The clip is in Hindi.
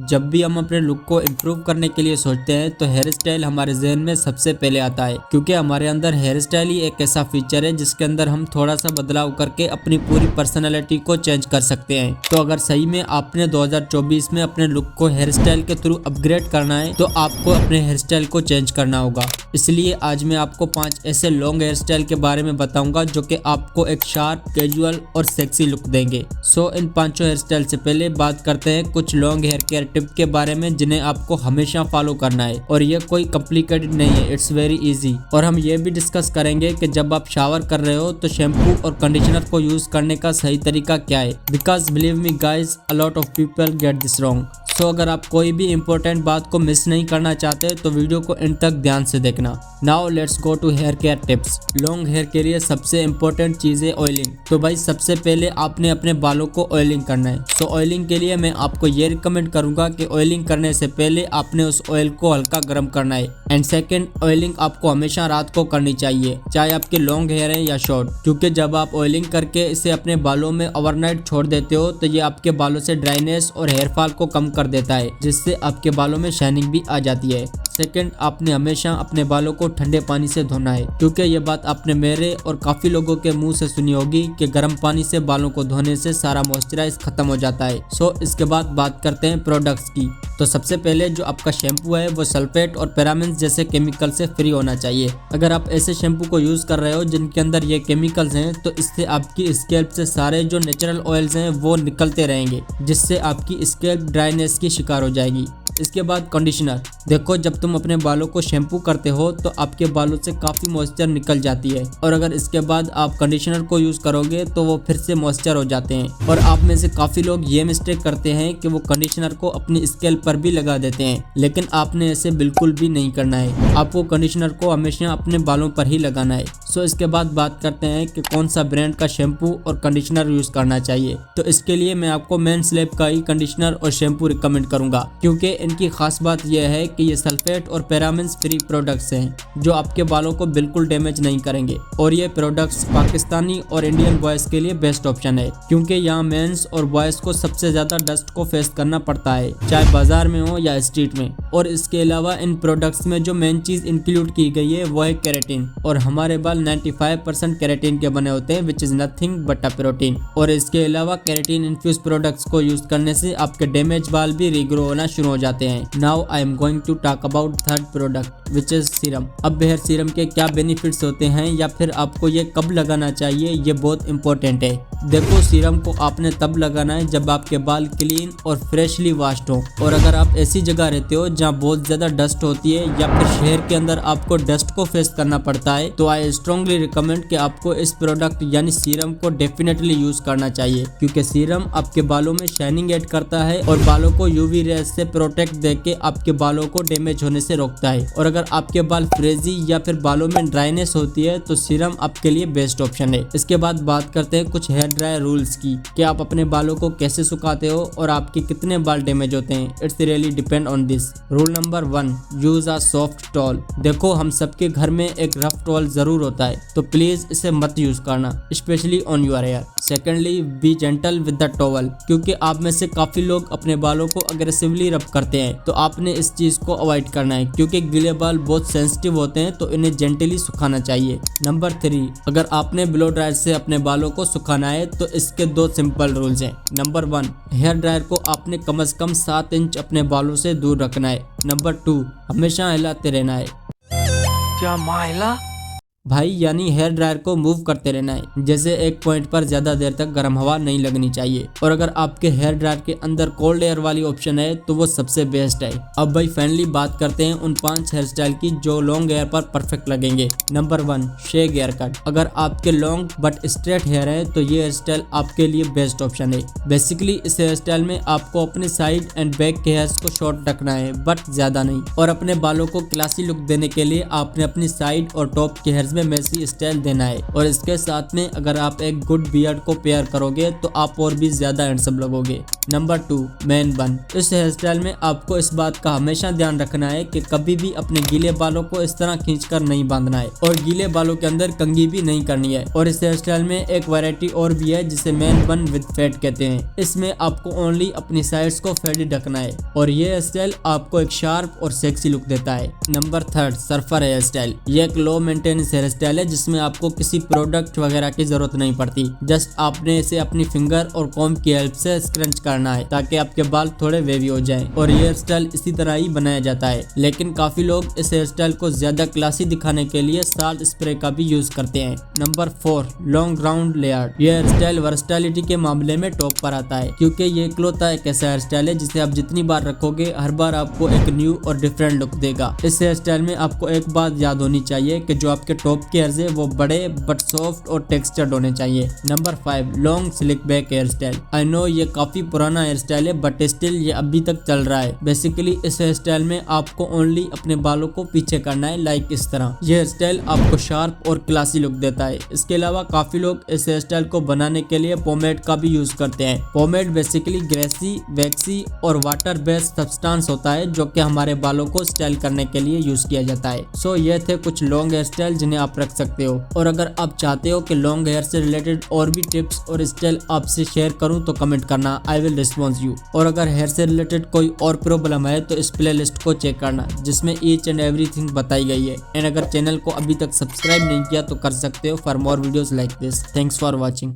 जब भी हम अपने लुक को इम्प्रूव करने के लिए सोचते हैं तो हेयर स्टाइल हमारे जहन में सबसे पहले आता है, क्योंकि हमारे अंदर हेयर स्टाइल ही एक ऐसा फीचर है जिसके अंदर हम थोड़ा सा बदलाव करके अपनी पूरी पर्सनैलिटी को चेंज कर सकते हैं। तो अगर सही में आपने 2024 में अपने लुक को हेयर स्टाइल के थ्रू अपग्रेड करना है तो आपको अपने हेयर स्टाइल को चेंज करना होगा। इसलिए आज मैं आपको 5 ऐसे लॉन्ग हेयर स्टाइल के बारे में बताऊंगा जो कि आपको एक शार्प, कैजुअल और सेक्सी लुक देंगे। सो इन 5 हेयर स्टाइल से पहले बात करते हैं कुछ लॉन्ग हेयर केयर टिप के बारे में जिन्हें आपको हमेशा फॉलो करना है, और ये कोई कॉम्प्लिकेटेड नहीं है, इट्स वेरी इजी। और हम ये भी डिस्कस करेंगे कि जब आप शावर कर रहे हो तो शैम्पू और कंडीशनर को यूज करने का सही तरीका क्या है, because believe me guys, a lot of people get this wrong. तो अगर आप कोई भी इम्पोर्टेंट बात को मिस नहीं करना चाहते तो वीडियो को एंड तक ध्यान से देखना। Now let's go to hair care tips. Long hair के लिए सबसे इम्पोर्टेंट चीज है ऑयलिंग। तो भाई सबसे पहले आपने अपने बालों को ऑयलिंग करना है। तो ऑयलिंग के लिए मैं आपको ये रिकमेंड करूंगा कि ऑयलिंग करने से पहले आपने उस ऑयल को हल्का गर्म करना है। एंड सेकेंड, ऑयलिंग आपको हमेशा रात को करनी चाहिए, चाहे आपके लॉन्ग हेयर है या शॉर्ट, क्योंकि जब आप ऑयलिंग करके इसे अपने बालों में ओवरनाइट छोड़ देते हो तो ये आपके बालों से ड्राइनेस और हेयर फॉल को कम कर देता है, जिससे आपके बालों में शाइनिंग भी आ जाती है। सेकंड, आपने हमेशा अपने बालों को ठंडे पानी से धोना है, क्योंकि ये बात आपने मेरे और काफी लोगों के मुंह से सुनी होगी कि गर्म पानी से बालों को धोने से सारा मॉइस्चराइज खत्म हो जाता है। सो इसके बाद बात करते हैं प्रोडक्ट्स की। तो सबसे पहले जो आपका शैम्पू है वो सल्फेट और पैराबेन्स जैसे केमिकल से फ्री होना चाहिए। अगर आप ऐसे शैम्पू को यूज कर रहे हो जिनके अंदर ये केमिकल्स हैं तो इससे आपकी स्कैल्प से सारे जो नेचुरल ऑयल्स हैं वो निकलते रहेंगे, जिससे आपकी स्कैल्प ड्राइनेस की शिकार हो जाएगी। इसके बाद कंडीशनर। देखो, जब तुम अपने बालों को शैम्पू करते हो तो आपके बालों से काफी मॉइस्चर निकल जाती है, और अगर इसके बाद आप कंडीशनर को यूज करोगे तो वो फिर से मॉइस्चर हो जाते हैं। और आप में से काफी लोग ये मिस्टेक करते हैं कि वो कंडीशनर को अपनी स्कैल्प पर भी लगा देते हैं, लेकिन आपने ऐसे बिल्कुल भी नहीं करना है। आपको कंडीशनर को हमेशा अपने बालों पर ही लगाना है। सो इसके बाद बात करते हैं कि कौन सा ब्रांड का शैम्पू और कंडीशनर यूज करना चाहिए। तो इसके लिए मैं आपको मेंस लैब का ही कंडीशनर और शैम्पू रिकमेंड करूंगा, क्योंकि इनकी खास बात यह है कि ये सल्फेट और पैराबेन्स फ्री प्रोडक्ट्स हैं जो आपके बालों को बिल्कुल डैमेज नहीं करेंगे। और ये प्रोडक्ट्स पाकिस्तानी और इंडियन बॉयज के लिए बेस्ट ऑप्शन है, क्योंकि यहाँ मेंस और बॉयज को सबसे ज्यादा डस्ट को फेस करना पड़ता है, चाहे बाजार में हो या स्ट्रीट में। और इसके अलावा इन प्रोडक्ट्स में जो मेन चीज इंक्लूड की गई है वो है केराटिन, और हमारे बाल 95% केराटिन के बने होते हैं, which is nothing but a protein. और इसके अलावा केराटिन इन्फ्यूज प्रोडक्ट्स को यूज करने से आपके डैमेज बाल भी रीग्रो होना शुरू हो जाते हैं। Now I am going to talk about third product which is serum. अब हेयर सीरम के क्या बेनिफिट्स होते हैं या फिर आपको ये कब लगाना चाहिए, ये बहुत इंपॉर्टेंट है। देखो, सीरम को आपने तब लगाना है जब आपके बाल क्लीन और फ्रेशली वॉश्ड हो, और अगर आप ऐसी जगह रहते हो जहाँ बहुत ज्यादा डस्ट होती है या फिर शहर के अंदर आपको डस्ट को फेस करना पड़ता है, तो आई स्ट्रांगली रिकमेंड कि आपको इस प्रोडक्ट यानी सीरम को डेफिनेटली यूज करना चाहिए, क्योंकि सीरम आपके बालों में शाइनिंग ऐड करता है और बालों को यूवी रेज से प्रोटेक्ट देके आपके बालों को डैमेज होने से रोकता है। और अगर आपके बाल फ्रेजी या फिर बालों में ड्राइनेस होती है तो सीरम आपके लिए बेस्ट ऑप्शन है। इसके बाद बात करते हैं कुछ हेयर ड्रायर रूल्स की, कि आप अपने बालों को कैसे सुखाते हो और आपके कितने बाल डैमेज होते हैं। It's really depend on this. Rule number 1, use a soft towel. देखो, हम सबके घर में एक रफ टॉल जरूर होता है, तो प्लीज इसे मत यूज करना, specially on your hair. Secondly, be gentle with the towel, क्योंकि आप में से काफी लोग अपने बालों को अग्रेसिवली रब करते हैं, तो आपने इस चीज को अवॉइड करना है, क्योंकि गीले बाल बहुत सेंसिटिव होते हैं, तो इन्हें जेंटली सुखाना चाहिए। नंबर 3, अगर आपने ब्लो ड्रायर से अपने बालों को सुखाना है तो इसके 2 सिंपल रूल्स हैं। नंबर 1, हेयर ड्रायर को आपने कम से कम 7 इंच अपने बालों से दूर रखना है। नंबर 2, हमेशा हिलाते रहना है। क्या महिला भाई, यानी हेयर ड्रायर को मूव करते रहना है, जैसे एक पॉइंट पर ज्यादा देर तक गर्म हवा नहीं लगनी चाहिए। और अगर आपके हेयर ड्रायर के अंदर कोल्ड एयर वाली ऑप्शन है तो वो सबसे बेस्ट है। अब भाई फाइनली बात करते हैं उन 5 हेयर स्टाइल की जो लॉन्ग हेयर पर परफेक्ट लगेंगे। Number 1, shag haircut. अगर आपके लॉन्ग बट स्ट्रेट हेयर है तो ये हेयर स्टाइल आपके लिए बेस्ट ऑप्शन है। बेसिकली इस हेयर स्टाइल में आपको अपने साइड एंड बैक के हेयर्स को शॉर्ट रखना है, बट ज्यादा नहीं। और अपने बालों को क्लासी लुक देने के लिए आपने अपनी साइड और टॉप के हेयर्स में में मेसी स्टाइल देना है। और इसके साथ में अगर आप एक गुड बियर्ड को पेयर करोगे तो आप और भी ज्यादा हैंडसम लगोगे। नंबर 2, मैन बन। इस हेयर स्टाइल में आपको इस बात का हमेशा ध्यान रखना है कि कभी भी अपने गीले बालों को इस तरह खींचकर नहीं बांधना है और गीले बालों के अंदर कंघी भी नहीं करनी है। और इस हेयर स्टाइल में एक वैरायटी और भी है जिसे मैन बन विद फेड कहते हैं। इसमें आपको ओनली अपनी साइड्स को फेडी ढकना है और ये हेयर स्टाइल आपको एक शार्प और सेक्सी लुक देता है। Number 3, surfer hairstyle. ये एक लो मेंटेनेंस हेयर स्टाइल है जिसमें आपको किसी प्रोडक्ट वगैरह की जरूरत नहीं पड़ती। जस्ट आपने इसे अपनी फिंगर और कॉम्ब की हेल्प से स्क्रंच करना है ताकि आपके बाल थोड़े वेवी हो जाएं। और ये हेयर स्टाइल इसी तरह ही बनाया जाता है, लेकिन काफी लोग इस हेयर स्टाइल को ज्यादा क्लासी दिखाने के लिए साल्ट स्प्रे का भी यूज करते हैं। Number 4, long round layered. ये हेयर स्टाइल वर्सटैलिटी के मामले में टॉप पर आता है क्योंकि ये इकलौता एक ऐसा हेयर स्टाइल है जिसे आप जितनी बार रखोगे हर बार आपको एक न्यू और डिफरेंट लुक देगा। इस हेयर स्टाइल में आपको एक बात याद होनी चाहिए कि जो आपके टॉप के हेयर्स है वो बड़े बट सॉफ्ट और टेक्सचर्ड होने चाहिए। Number 5, long slick back hairstyle. I know ये काफी पुराना हेयर स्टाइल है बट स्टिल ये अभी तक चल रहा है। बेसिकली इस हेयर स्टाइल में आपको ओनली अपने बालों को पीछे करना है, लाइक इस तरह। ये हेयर स्टाइल आपको शार्प और क्लासी लुक देता है। इसके अलावा काफी लोग इस हेयर स्टाइल को बनाने के लिए पोमेड का भी यूज करते हैं। पोमेड बेसिकली ग्रेसी, वैक्सी और वाटर बेस्ड सब्सटेंस होता है जो कि हमारे बालों को स्टाइल करने के लिए यूज किया जाता है। सो ये थे कुछ लॉन्ग हेयर स्टाइल जिन्हें आप रख सकते हो। और अगर आप चाहते हो कि लॉन्ग हेयर से रिलेटेड और भी टिप्स और स्टाइल आपसे शेयर करूं तो कमेंट करना, आई विल रिस्पॉन्स यू। और अगर हेयर से रिलेटेड कोई और प्रॉब्लम है तो इस प्ले लिस्ट को चेक करना जिसमें ईच एंड एवरीथिंग बताई गई है। एंड अगर चैनल को अभी तक सब्सक्राइब नहीं किया तो कर सकते हो for more videos like this. Thanks for watching.